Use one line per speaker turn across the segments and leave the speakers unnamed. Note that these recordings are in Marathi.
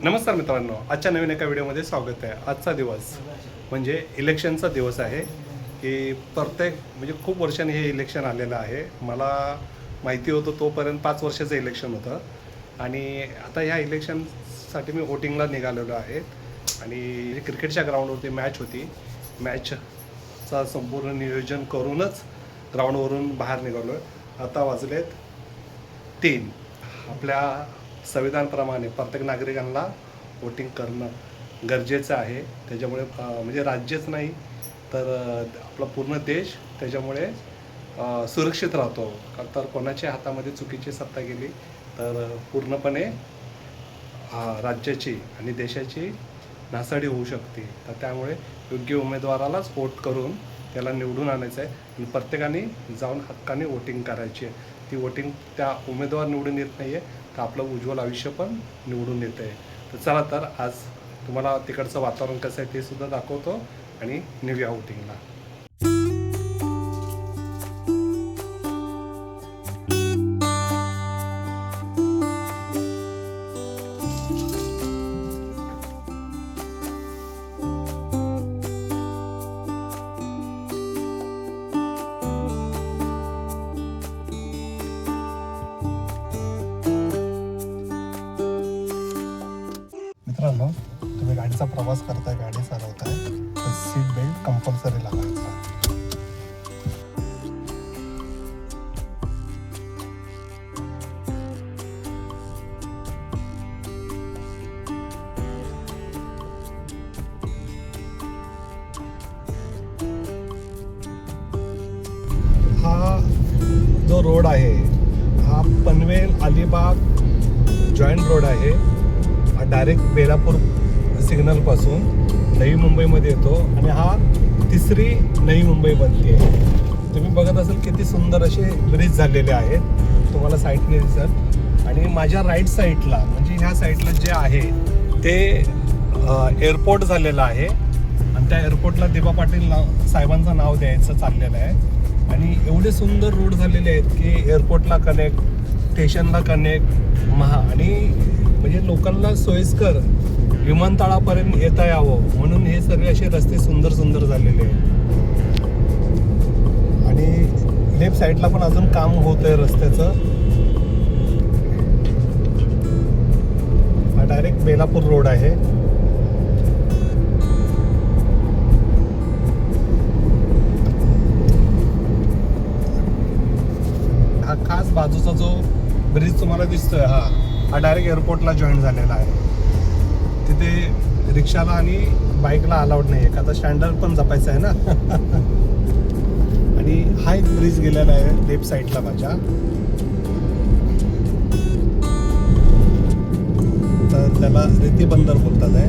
नमस्कार मित्रांनो, आजच्या नवीन एका व्हिडिओमध्ये स्वागत आहे. आजचा दिवस म्हणजे इलेक्शनचा दिवस आहे की प्रत्येक म्हणजे खूप वर्षांनी हे इलेक्शन आलेलं आहे. मला माहिती होतं तोपर्यंत 5 वर्षाचं इलेक्शन होतं आणि आता ह्या इलेक्शनसाठी मी वोटिंगला निघालेलो आहे आणि क्रिकेटच्या ग्राउंडवरती मॅच होती. मॅचचा संपूर्ण नियोजन करूनच ग्राउंडवरून बाहेर निघालो आहे. आता वाजलेत 3. आपल्या संविधानप्रमाणे प्रत्येक नागरिकांना वोटिंग करणं गरजेचं आहे. त्याच्यामुळे म्हणजे राज्यच नाही तर आपला पूर्ण देश त्याच्यामुळे सुरक्षित राहतो. तर कोणाच्या हातामध्ये चुकीची सत्ता गेली तर पूर्णपणे राज्याची आणि देशाची नासाडी होऊ शकते. तर त्यामुळे योग्य उमेदवारालाच वोट करून त्याला निवडून आणायचं आहे आणि प्रत्येकाने जाऊन हक्काने वोटिंग करायची आहे. ती वोटिंग त्या उमेदवार निवडून येत नाही आहे तर आपलं उज्ज्वल आयुष्य पण निवडून येतं आहे. तर चला तर आज तुम्हाला तिकडचं वातावरण कसं आहे ते सुद्धा दाखवतो आणि निघूया वोटिंगला. मित्रांनो, तुम्ही गाडीचा प्रवास करताय, गाडी चालवताय तर सीट बेल्ट कंपल्सरी लावायचा. हा जो रोड आहे हा पनवेल अलिबाग जॉईंट रोड आहे. डायरेक्ट बेलापूर सिग्नलपासून नवी मुंबईमध्ये येतो आणि हा तिसरी नवी मुंबई बनते. तुम्ही बघत असाल किती सुंदर असे ब्रिज झालेले आहेत, तुम्हाला साईडने दिसत. आणि माझ्या राईट साईडला म्हणजे ह्या साईडला जे आहे ते एअरपोर्ट झालेलं आहे आणि त्या एअरपोर्टला दिबा पाटील साहेबांचं नाव द्यायचं चाललेलं आहे. आणि एवढे सुंदर रोड झालेले आहेत की एअरपोर्टला कनेक्ट, स्टेशनला कनेक्ट आणि म्हणजे लोकांना सोयीस्कर विमानतळापर्यंत येता यावं म्हणून हे सर्व असे रस्ते सुंदर सुंदर झालेले आहेत. आणि लेफ्ट साईडला पण अजून काम होत आहे रस्त्याचं. हा डायरेक्ट बेलापूर रोड आहे. हा खास बाजूचा जो ब्रिज तुम्हाला दिसतोय हा डायरेक्ट एअरपोर्टला जॉईन झालेला आहे. तिथे रिक्षाला आणि बाईकला अलाउड नाही आहे का, आता स्टँडर्ड पण जपायचं आहे ना. आणि हा एक ब्रिज गेलेला आहे लेफ्ट साईडला माझ्या. तर त्याला रेती बंदर बोलतात आहे.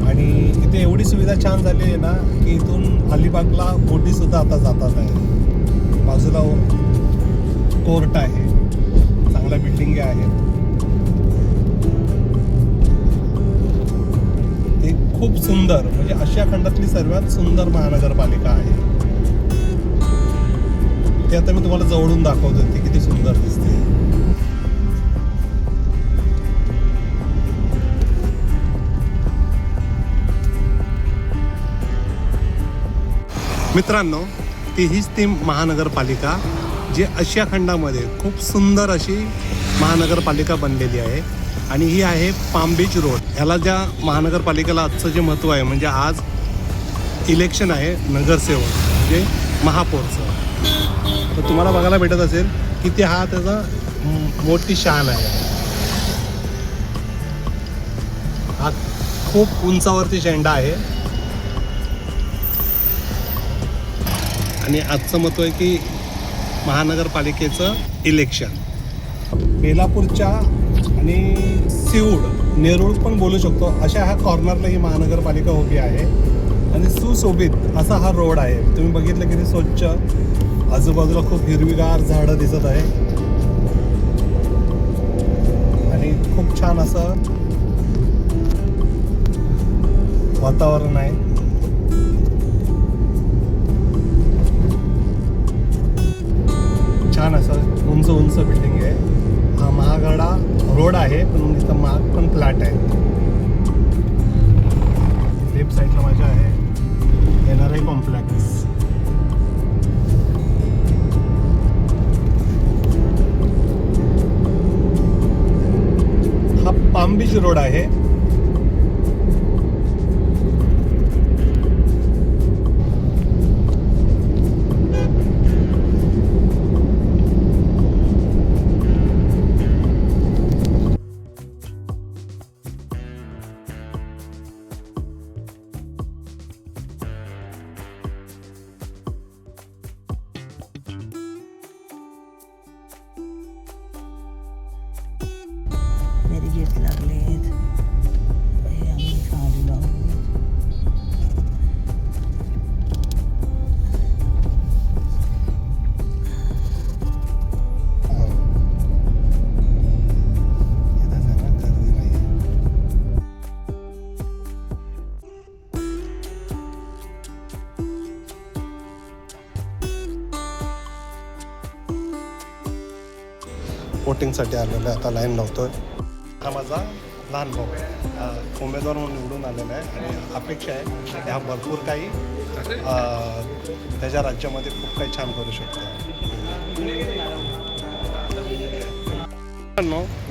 आणि इथे एवढी सुविधा छान झाली आहे ना की इथून अलिबागला बोटी सुद्धा आता जातात आहे. बाजूला कोर्ट आहे, चांगल्या बिल्डिंग आहेत. खूप सुंदर म्हणजे आशिया खंडातली सर्वात सुंदर महानगरपालिका आहे. ते आता मी तुम्हाला जवळून दाखवतो ती किती सुंदर दिसते. मित्रांनो, हीच ती महानगरपालिका जी आशिया खंडामध्ये खूप सुंदर अशी महानगरपालिका बनलेली आहे. आणि ही आहे पाम बीच रोड. ह्याला ज्या महानगरपालिकेला आजचं जे महत्त्व आहे म्हणजे आज इलेक्शन आहे नगरसेवक म्हणजे महापौरचं. तर तुम्हाला बघायला भेटत असेल की हा त्याचा मोठी शान आहे. हा खूप उंचावरती झेंडा आहे. आणि आजचं महत्त्व आहे की महानगरपालिकेचं इलेक्शन. बेलापूरच्या आणि सिऊड, नेरूळ पण बोलू शकतो अशा ह्या कॉर्नरला ही महानगरपालिका उभी आहे. आणि सुशोभित असा हा रोड आहे. तुम्ही बघितलं किती स्वच्छ, आजूबाजूला खूप हिरवीगार झाडं दिसत आहे आणि खूप छान असं वातावरण आहे. छान असं उंच उंच बिल्डिंग आहे. हा महागडा रोड आहे पण इथं महाग पण फ्लॅट आहे. पाम बीच रोड आहे.
गेट लागलेत. हे आम्ही आलेलो आहोत.
वोटिंगसाठी आलेलो आहे. आता लाईन लावतोय. हा माझा लहान भाऊ उमेदवार म्हणून निवडून आलेला आहे आणि अपेक्षा आहे की हा भरपूर काही त्याच्या राज्यामध्ये खूप काही छान करू शकतो.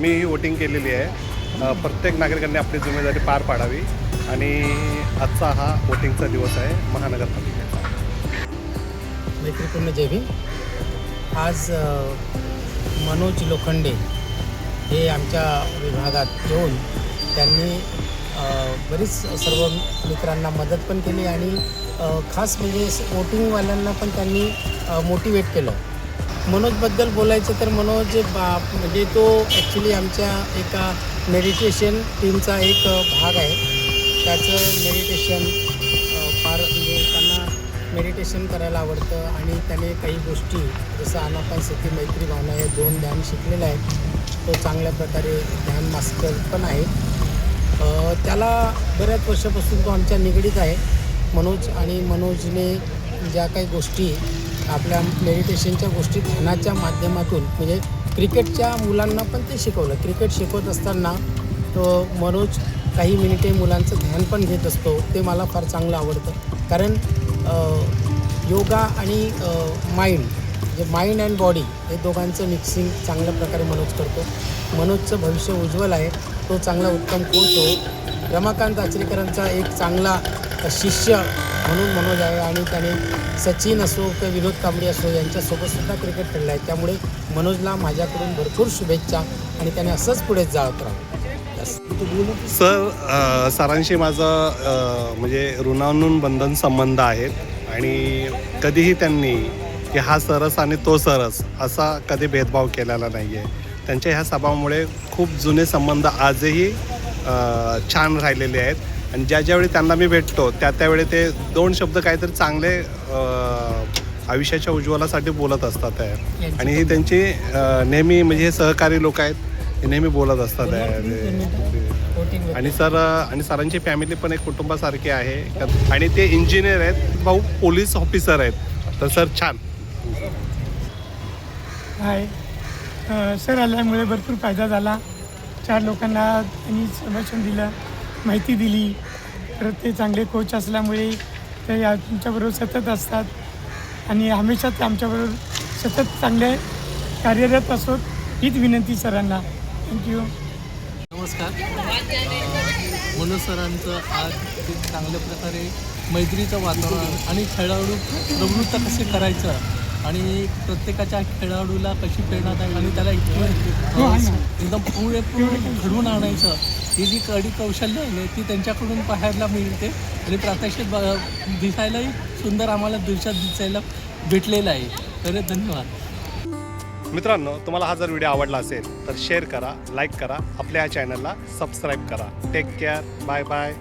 मी ही वोटिंग केलेली आहे. प्रत्येक नागरिकांनी आपली जिम्मेदारी पार पाडावी आणि आजचा हा वोटिंगचा दिवस आहे महानगरपालिकेचा.
मैत्रीपूर्ण जय भीम. आज मनोज लोखंडे हे आमच्या विभागात येऊन त्यांनी बरीच सर्व मित्रांना मदत पण केली आणि खास म्हणजे वोटिंगवाल्यांना पण त्यांनी मोटिवेट केलं. मनोजबद्दल बोलायचं तर मनोज म्हणजे तो ॲक्च्युली आमच्या एका मेडिटेशन टीमचा एक भाग आहे. त्याचं मेडिटेशन फार म्हणजे त्यांना मेडिटेशन करायला आवडतं आणि त्याने काही गोष्टी जसं आनापानसती मैत्री भावना हे 2 ध्यान शिकलेले आहेत. तो चांगल्या प्रकारे ध्यान मास्टर पण आहे. त्याला बऱ्याच वर्षापासून तो आमच्या निगडीत आहे मनोज. आणि मनोजने ज्या काही गोष्टी आपल्या मेडिटेशनच्या गोष्टी ध्यानाच्या माध्यमातून म्हणजे क्रिकेटच्या मुलांना पण ते शिकवलं. क्रिकेट शिकवत असताना तो मनोज काही मिनिटे मुलांचं ध्यान पण घेत असतो. ते मला फार चांगलं आवडतं कारण योगा आणि माइंड म्हणजे माइंड अँड बॉडी हे दोघांचं मिक्सिंग चांगल्या प्रकारे मनोज करतो. मनोजचं भविष्य उज्ज्वल आहे. तो चांगला उत्तम कोच हो. रमाकांत आचरेकरांचा एक चांगला शिष्य म्हणून मनोज आहे आणि त्याने सचिन असो किंवा विनोद कांबळे असो यांच्यासोबतसुद्धा क्रिकेट खेळलं आहे. त्यामुळे मनोजला माझ्याकडून भरपूर शुभेच्छा आणि त्याने असंच पुढे जात राहावं.
सर सरांशी माझं म्हणजे ऋणानुबंधन बंधन संबंध आहेत आणि कधीही त्यांनी की हा सरस आणि तो सरस असा कधी भेदभाव केलेला नाही आहे. त्यांच्या ह्या सभामुळे खूप जुने संबंध आजही छान राहिलेले आहेत आणि ज्यावेळी त्यांना मी भेटतो त्यावेळी ते 2 शब्द काहीतरी चांगले आयुष्याच्या उज्ज्वलासाठी बोलत असतात आहे. आणि ही त्यांची नेहमी म्हणजे हे सहकारी लोक आहेत हे नेहमी बोलत असतात आहे. आणि सरांची फॅमिली पण एक कुटुंबासारखी आहे आणि ते इंजिनियर आहेत. भाऊ पोलीस ऑफिसर आहेत. तर सर छान.
हाय सर आल्यामुळे भरपूर फायदा झाला. 4 लोकांना त्यांनी संभाषण दिलं, माहिती दिली. तर ते चांगले कोच असल्यामुळे ते आमच्याबरोबर सतत असतात आणि हमेशा ते आमच्याबरोबर सतत चांगले कार्यरत असोत हीच विनंती सरांना. थँक्यू.
नमस्कार. मनोज सरांचं आज खूप चांगल्या प्रकारे मैत्रीचं वातावरण आणि खेळाडू प्रवृत्त कसे करायचं आणि प्रत्येकाच्या खेळाडूला कशी प्रेरणा द्यावी आणि त्याला एकदम पुरेपूर घडवून आणायचं ही जी कौशल्य आहे ती त्यांच्याकडून पाहायला मिळते आणि प्रात्यक्षिक दिसायलाही सुंदर आम्हाला दिवसात दिसायला भेटलेलं आहे. तर धन्यवाद.
मित्रांनो, तुम्हाला हा जर व्हिडिओ आवडला असेल तर शेअर करा, लाईक करा, आपल्या या चॅनलला सबस्क्राईब करा. Take care. Bye bye.